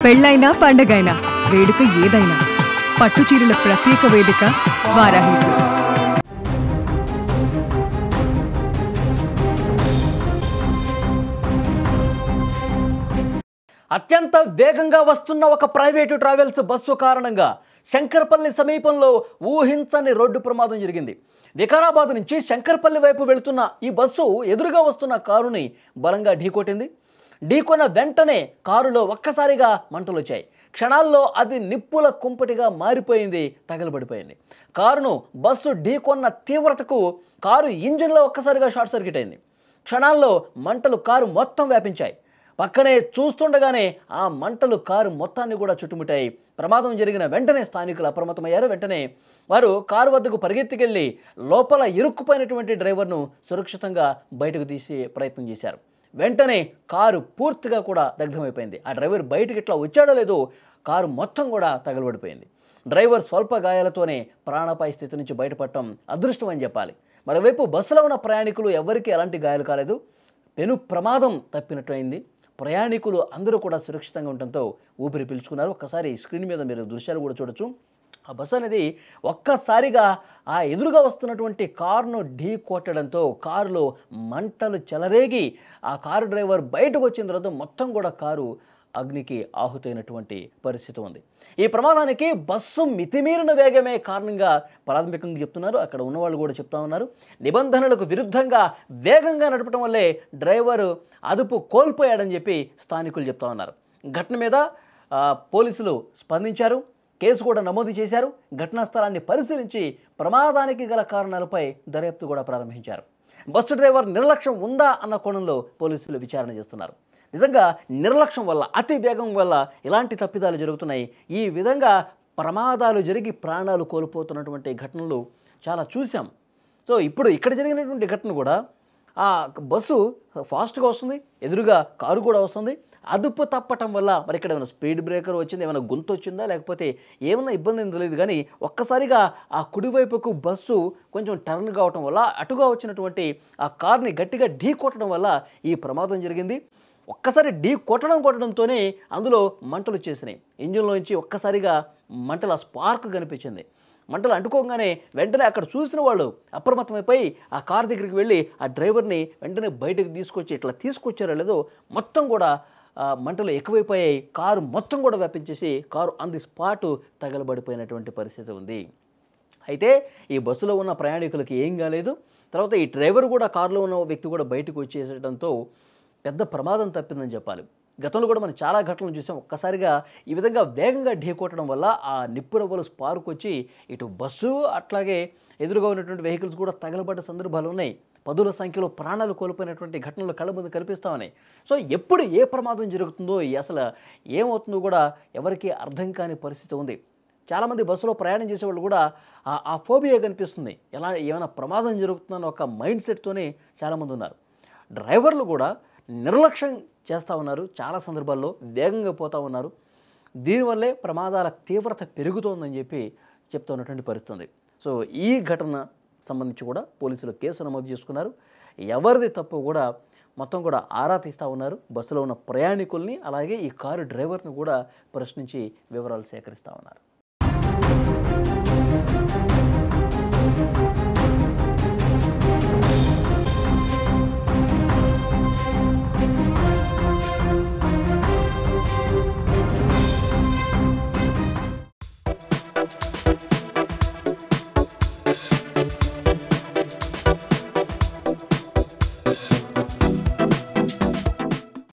పెళ్ళైనా పండగైనా వేడుక ఏదైనా పట్టుచీరల ప్రత్యేక వేదిక వారాహి సిల్క్స్. అత్యంత వేగంగా వస్తున్న ఒక ప్రైవేటు ట్రావెల్స్ బస్సు కారణంగా శంకర్పల్లి సమీపంలో ఊహించని రోడ్డు ప్రమాదం జరిగింది. వికారాబాద్ నుంచి శంకర్పల్లి వైపు వెళుతున్న ఈ బస్సు ఎదురుగా వస్తున్న కారుని బలంగా ఢీకొట్టింది. ఢీకొన్న వెంటనే కారులో ఒక్కసారిగా మంటలు వచ్చాయి. క్షణాల్లో అది నిప్పుల కుంపటిగా మారిపోయింది, తగలబడిపోయింది. కారును బస్సు ఢీకొన్న తీవ్రతకు కారు ఇంజిన్లో ఒక్కసారిగా షార్ట్ సర్క్యూట్ అయింది. క్షణాల్లో మంటలు కారు మొత్తం వ్యాపించాయి. పక్కనే చూస్తుండగానే ఆ మంటలు కారు మొత్తాన్ని కూడా చుట్టుముట్టాయి. ప్రమాదం జరిగిన వెంటనే స్థానికులు అప్రమత్తమయ్యారు. వెంటనే వారు కారు వద్దకు పరిగెత్తుకెళ్లి లోపల ఇరుక్కుపోయినటువంటి డ్రైవర్ను సురక్షితంగా బయటకు తీసే ప్రయత్నం చేశారు. వెంటనే కారు పూర్తిగా కూడా దగ్ధమైపోయింది. ఆ డ్రైవర్ బయటకు ఇట్లా వచ్చాడో లేదో కారు మొత్తం కూడా తగలబడిపోయింది. డ్రైవర్ స్వల్ప గాయాలతోనే ప్రాణాపాయ స్థితి నుంచి బయటపడటం అదృష్టం అని చెప్పాలి. మరోవైపు బస్సులో ఉన్న ప్రయాణికులు ఎవరికీ ఎలాంటి గాయాలు కాలేదు. పెను ప్రమాదం తప్పినట్లయింది. ప్రయాణికులు అందరూ కూడా సురక్షితంగా ఉండటంతో ఊపిరి పీల్చుకున్నారు. ఒక్కసారి స్క్రీన్ మీద మీరు దృశ్యాలు కూడా చూడొచ్చు. ఆ బస్సు అనేది ఒక్కసారిగా ఆ ఎదురుగా వస్తున్నటువంటి కారును ఢీ కొట్టడంతో కారులో మంటలు చెలరేగి ఆ కారు డ్రైవర్ బయటకు వచ్చిన తర్వాత మొత్తం కూడా కారు అగ్నికి ఆహుతైనటువంటి పరిస్థితి ఉంది. ఈ ప్రమాదానికి బస్సు మితిమీరిన వేగమే కారణంగా ప్రాథమికంగా చెప్తున్నారు. అక్కడ ఉన్నవాళ్ళు కూడా చెప్తా ఉన్నారు. నిబంధనలకు విరుద్ధంగా వేగంగా నడపడం వల్లే డ్రైవరు అదుపు కోల్పోయాడని చెప్పి స్థానికులు చెప్తా ఉన్నారు. ఘటన మీద పోలీసులు స్పందించారు. కేసు కూడా నమోదు చేశారు. ఘటనా స్థలాన్ని పరిశీలించి ప్రమాదానికి గల కారణాలపై దర్యాప్తు కూడా ప్రారంభించారు. బస్సు డ్రైవర్ నిర్లక్ష్యం ఉందా అన్న కోణంలో పోలీసులు విచారణ చేస్తున్నారు. నిజంగా నిర్లక్ష్యం వల్ల, అతి వేగం వల్ల ఇలాంటి తప్పిదాలు జరుగుతున్నాయి. ఈ విధంగా ప్రమాదాలు జరిగి ప్రాణాలు కోల్పోతున్నటువంటి ఘటనలు చాలా చూసాం. సో ఇప్పుడు ఇక్కడ జరిగినటువంటి ఘటన కూడా ఆ బస్సు ఫాస్ట్గా వస్తుంది, ఎదురుగా కారు కూడా వస్తుంది. అదుపు తప్పటం వల్ల మరి ఇక్కడ ఏమైనా స్పీడ్ బ్రేకర్ వచ్చింది, ఏమైనా గొంతు వచ్చిందా, లేకపోతే ఏమైనా ఇబ్బంది ఏం తెలియదు. కానీ ఒక్కసారిగా ఆ కుడివైపుకు బస్సు కొంచెం టర్న్ కావటం వల్ల అటుగా వచ్చినటువంటి ఆ కార్ని గట్టిగా ఢీ కొట్టడం వల్ల ఈ ప్రమాదం జరిగింది. ఒక్కసారి ఢీ కొట్టడంతోనే అందులో మంటలు వచ్చేసినాయి. ఇంజిన్లోంచి ఒక్కసారిగా మంటల స్పార్క్ కనిపించింది. మంటలు అంటుకోగానే వెంటనే అక్కడ చూసిన వాళ్ళు అప్రమత్తమైపోయి ఆ కార్ దగ్గరికి వెళ్ళి ఆ డ్రైవర్ని వెంటనే బయటకు ఇట్లా తీసుకొచ్చారో లేదో మొత్తం కూడా మంటలు ఎక్కువైపోయాయి. కారు మొత్తం కూడా వ్యాపించేసి కారు ఆన్ ది స్పాట్ తగలబడిపోయినటువంటి పరిస్థితి ఉంది. అయితే ఈ బస్సులో ఉన్న ప్రయాణికులకి ఏం కాలేదు. తర్వాత ఈ డ్రైవర్ కూడా, కారులో ఉన్న వ్యక్తి కూడా బయటకు వచ్చేసడంతో పెద్ద ప్రమాదం తప్పిందని చెప్పాలి. గతంలో కూడా మనం చాలా ఘటనలు చూసాం. ఒక్కసారిగా ఈ విధంగా వేగంగా ఢీకొట్టడం వల్ల ఆ నిప్పురవ్వలు స్పార్క్ వచ్చి ఇటు బస్సు అట్లాగే ఎదురుగా ఉన్నటువంటి వెహికల్స్ కూడా తగలబడ్డ సందర్భాలు ఉన్నాయి. పదుల సంఖ్యలో ప్రాణాలు కోల్పోయినటువంటి ఘటనలు కళ్ళ ముందు కనిపిస్తామని. సో ఎప్పుడు ఏ ప్రమాదం జరుగుతుందో, అసలు ఏమవుతుందో కూడా ఎవరికీ అర్థం కాని పరిస్థితి ఉంది. చాలామంది బస్సులో ప్రయాణం చేసేవాళ్ళు కూడా ఆ ఫోబియా కనిపిస్తుంది. ఏమైనా ప్రమాదం జరుగుతుందన్న ఒక మైండ్ సెట్తోనే చాలామంది ఉన్నారు. డ్రైవర్లు కూడా నిర్లక్ష్యం చేస్తూ ఉన్నారు. చాలా సందర్భాల్లో వేగంగా పోతూ ఉన్నారు. దీనివల్లే ప్రమాదాల తీవ్రత పెరుగుతోందని చెప్పి చెప్తున్నటువంటి పరిస్థితి. సో ఈ ఘటన సంబంధించి కూడా పోలీసులు కేసు నమోదు చేసుకున్నారు. ఎవరిది తప్పు కూడా మొత్తం కూడా ఆరా తీస్తూ ఉన్నారు. బస్సులో ఉన్న ప్రయాణికుల్ని అలాగే ఈ కారు డ్రైవర్ని కూడా ప్రశ్నించి వివరాలు సేకరిస్తూ ఉన్నారు.